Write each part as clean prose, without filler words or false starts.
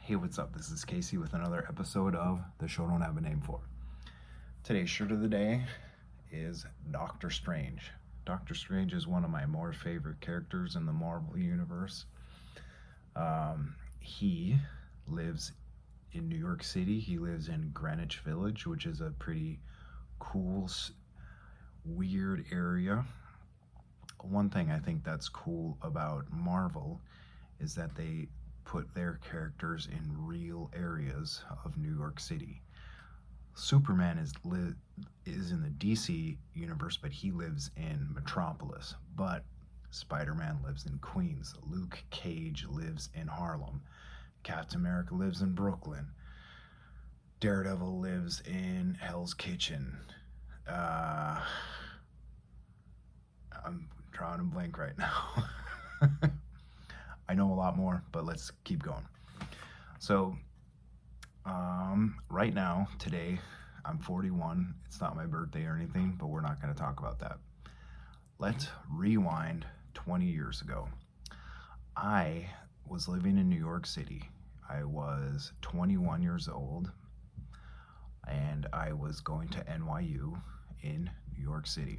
Hey, what's up? This is Casey with another episode of The Show Don't Have a Name For. Today's shirt of the day is Doctor Strange. Doctor Strange is one of my more favorite characters in the Marvel Universe. He lives in New York City. He lives in Greenwich Village, which is a pretty cool, weird area. One thing I think that's cool about Marvel is that they put their characters in real areas of New York City. Superman is in the DC universe, but he lives in Metropolis. But Spider-Man lives in Queens. Luke Cage lives in Harlem. Captain America lives in Brooklyn. Daredevil lives in Hell's Kitchen. I'm drawing a blank right now. I know a lot more, but let's keep going. So, right now, today, I'm 41. It's not my birthday or anything, but we're not going to talk about that. Let's rewind 20 years ago. I was living in New York City. I was 21 years old, and I was going to NYU in New York City.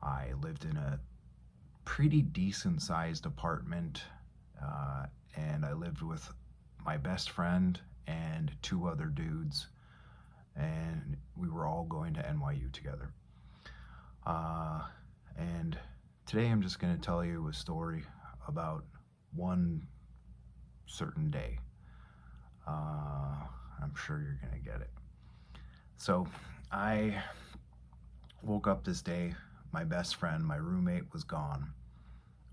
I lived in a pretty decent sized apartment, and I lived with my best friend and two other dudes, and we were all going to NYU together. And today I'm just going to tell you a story about one certain day. I'm sure you're going to get it. So I woke up this day. My best friend, my roommate, was gone,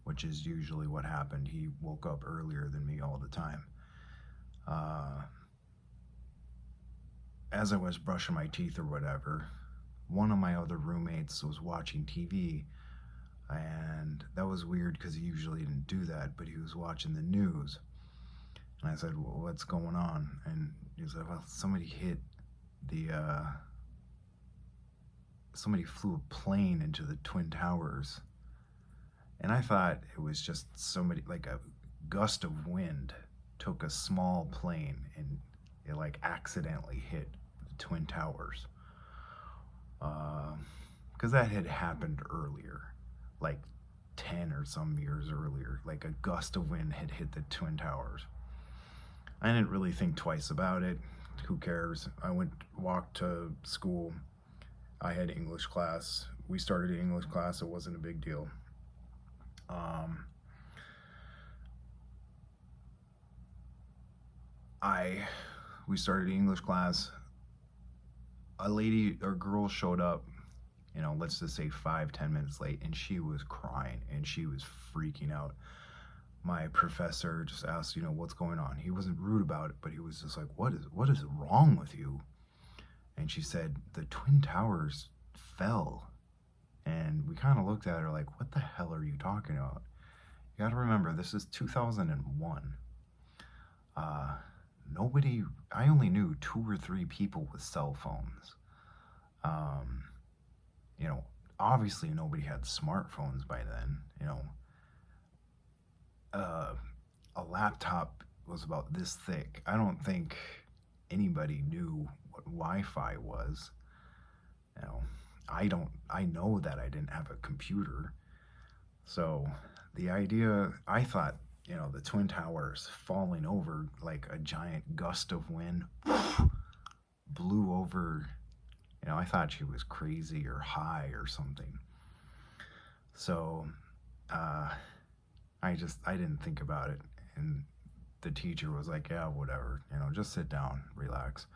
which is usually what happened. He woke up earlier than me all the time. As I was brushing my teeth or whatever, one of my other roommates was watching TV, and that was weird because he usually didn't do that, but he was watching the news. And I said, well, what's going on? And he was like, well, somebody flew a plane into the Twin Towers. And I thought it was just somebody, like a gust of wind took a small plane and it like accidentally hit the Twin Towers. Because that had happened earlier, like 10 or some years earlier, like a gust of wind had hit the Twin Towers. I didn't really think twice about it. Who cares? I walked to school. I had English class. We started English class. It wasn't a big deal. We started English class. A lady or girl showed up, let's just say 5-10 minutes late, and she was crying and she was freaking out. My professor just asked, what's going on? He wasn't rude about it, but he was just like, what is wrong with you? And she said, the Twin Towers fell. And we kind of looked at her like, what the hell are you talking about? You got to remember, this is 2001. I only knew 2 or 3 people with cell phones. Obviously nobody had smartphones by then. A laptop was about this thick. I don't think anybody knew what Wi-Fi was. I know that I didn't have a computer. So the idea, I thought, the Twin Towers falling over like a giant gust of wind blew over. I thought she was crazy or high or something. So I didn't think about it. And the teacher was like, yeah, whatever, just sit down, relax.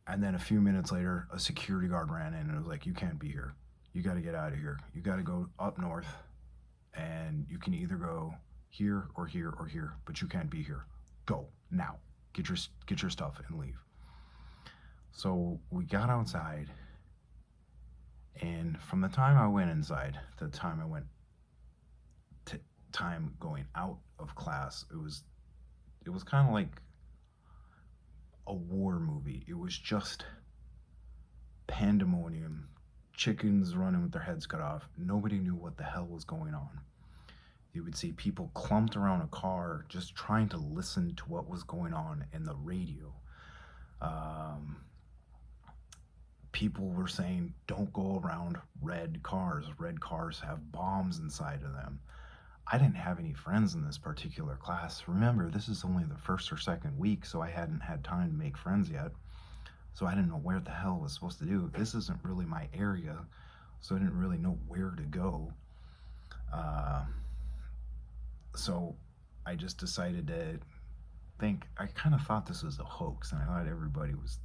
And then a few minutes later, a security guard ran in and was like, you can't be here. You got to get out of here. You got to go up north, and you can either go here or here or here, but you can't be here. Go now. Get your stuff and leave. So we got outside, and from the time I went inside to the time I went to time going out of class, it was kind of like a war movie. It was just pandemonium, chickens running with their heads cut off. Nobody knew what the hell was going on. You would see people clumped around a car just trying to listen to what was going on in the radio. Um, People were saying, don't go around red cars. Red cars have bombs inside of them. I didn't have any friends in this particular class. Remember, this is only the first or second week, so I hadn't had time to make friends yet. So I didn't know where the hell I was supposed to do. This isn't really my area, so I didn't really know where to go. Uh, so I just decided to think, I kind of thought this was a hoax, and I thought everybody was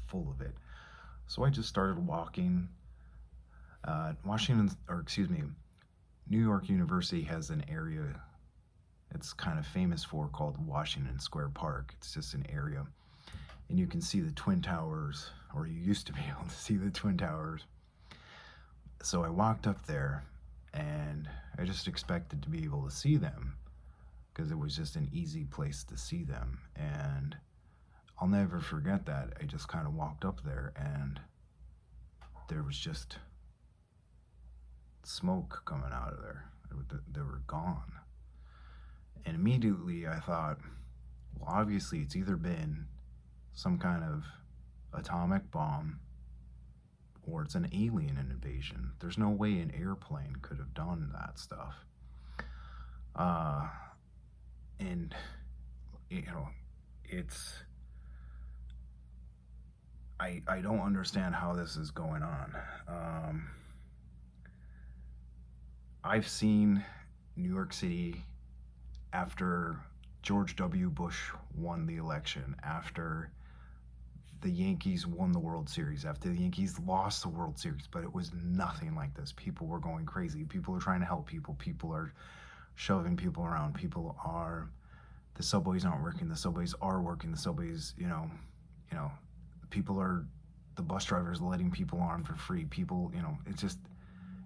full of it. So I just started walking. New York University has an area it's kind of famous for called Washington Square Park. It's just an area. And you can see the Twin Towers, or you used to be able to see the Twin Towers. So I walked up there, and I just expected to be able to see them because it was just an easy place to see them. And I'll never forget that. I just kind of walked up there, and there was just smoke coming out of there. They were gone. And immediately I thought, well, obviously it's either been some kind of atomic bomb or it's an alien invasion. There's no way an airplane could have done that stuff. And, you know, it's... I don't understand how this is going on. I've seen New York City after George W. Bush won the election, after the Yankees won the World Series, after the Yankees lost the World Series, but it was nothing like this. People were going crazy. People are trying to help people. People are shoving people around. The subways aren't working. The subways are working. The subways, the bus drivers letting people on for free. People, it's just,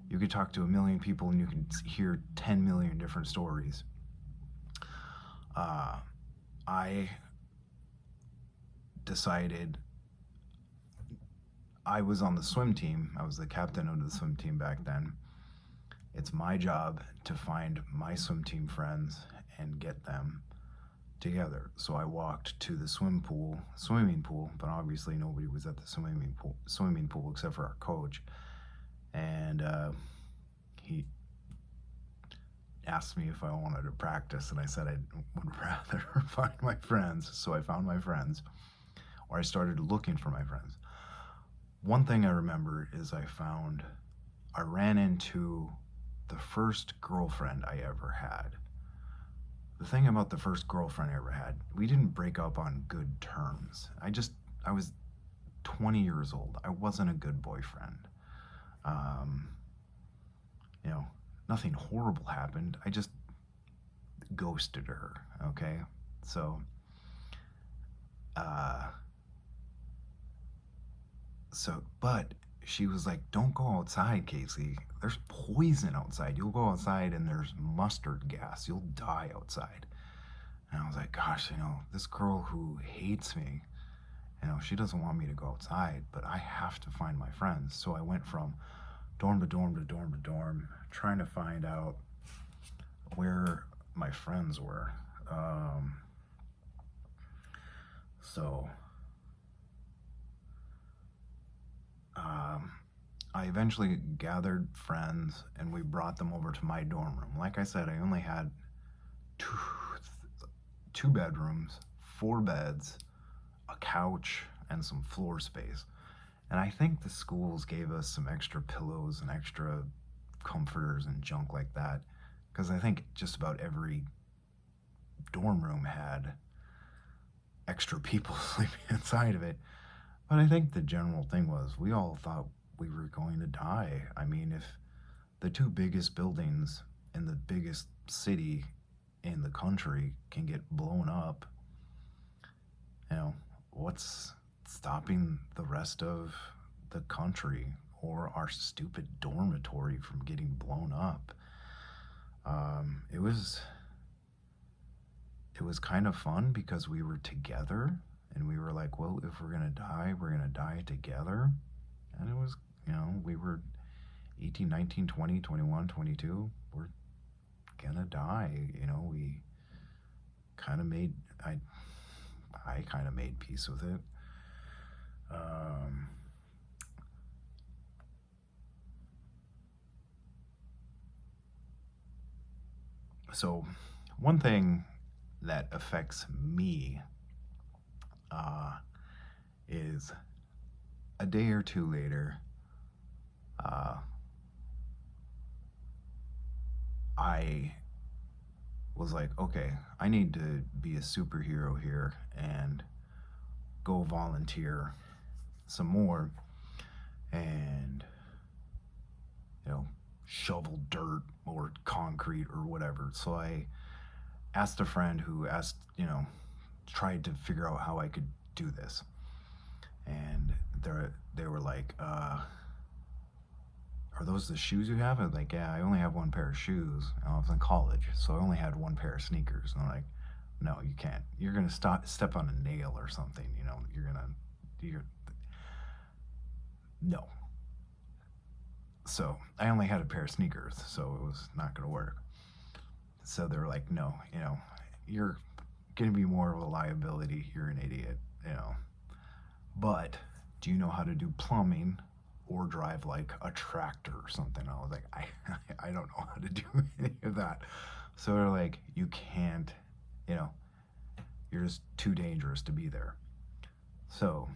you could talk to 1 million people and you can hear 10 million different stories. I decided, I was on the swim team. I was the captain of the swim team back then. It's my job to find my swim team friends and get them together. So I walked to the swimming pool, but obviously nobody was at the swimming pool except for our coach. And he asked me if I wanted to practice, and I said I would rather find my friends. So I found my friends, or I started looking for my friends. One thing I remember is I ran into the first girlfriend I ever had. The thing about the first girlfriend I ever had, we didn't break up on good terms. I was 20 years old. I wasn't a good boyfriend. Nothing horrible happened. I just ghosted her, okay? So, but she was like, don't go outside, Casey. There's poison outside. You'll go outside and there's mustard gas. You'll die outside. And I was like, gosh, this girl who hates me, she doesn't want me to go outside, but I have to find my friends. So I went from dorm to dorm to dorm to dorm, trying to find out where my friends were. I eventually gathered friends and we brought them over to my dorm room. Like I said, I only had two bedrooms, 4 beds, a couch, and some floor space. And I think the schools gave us some extra pillows and extra comforters and junk like that, because I think just about every dorm room had extra people sleeping inside of it. But I think the general thing was we all thought we were going to die. I mean, if the 2 biggest buildings in the biggest city in the country can get blown up, what's stopping the rest of the country or our stupid dormitory from getting blown up? It was kind of fun because we were together and we were like, well, if we're gonna die, we're gonna die together. And it was, we were 18, 19, 20, 21, 22. We're gonna die. We kind of made, I, I kind of made peace with it. Um, so, one thing that affects me uh, is a day or two later, uh, I was like, okay, I need to be a superhero here and go volunteer some more and, you know, shovel dirt or concrete or whatever. So I asked a friend who tried to figure out how I could do this. And they were like, are those the shoes you have? I was like, yeah, I only have one pair of shoes. I was in college, so I only had one pair of sneakers. And I'm like, no, you can't. You're gonna step on a nail or something. You're no. So I only had a pair of sneakers, so it was not gonna work. So they were like, no, you're gonna be more of a liability. You're an idiot, you know. But do you know how to do plumbing or drive like a tractor or something? I was like, I don't know how to do any of that. So they're like, you can't, you know, you're just too dangerous to be there. So,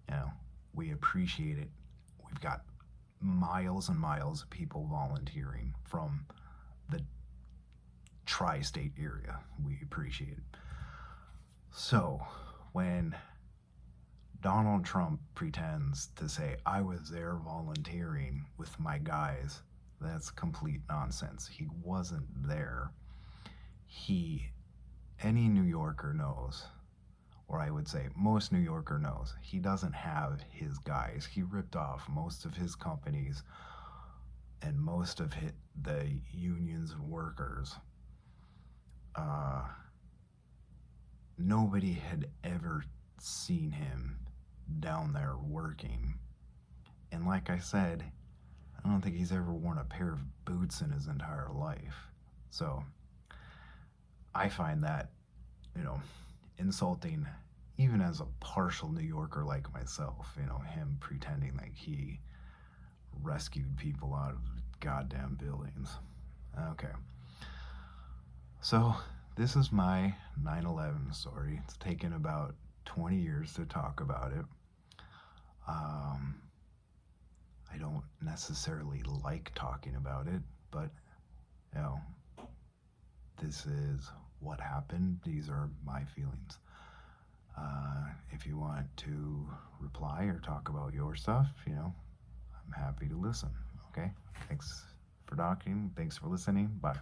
you know, we appreciate it. We've got miles and miles of people volunteering from the tri state area. We appreciate it. So, when Donald Trump pretends to say, I was there volunteering with my guys, that's complete nonsense. He wasn't there. Any New Yorker knows, or I would say most New Yorker knows, he doesn't have his guys. He ripped off most of his companies and most of the union's workers. Nobody had ever seen him down there working. And like I said, I don't think he's ever worn a pair of boots in his entire life. So I find that, insulting, even as a partial New Yorker like myself, him pretending like he rescued people out of goddamn buildings. Okay. So this is my 9/11 story. It's taken about 20 years to talk about it. I don't necessarily like talking about it, but you know, this is what happened. These are my feelings. If you want to reply or talk about your stuff, I'm happy to listen. Okay? Thanks for talking. Thanks for listening. Bye.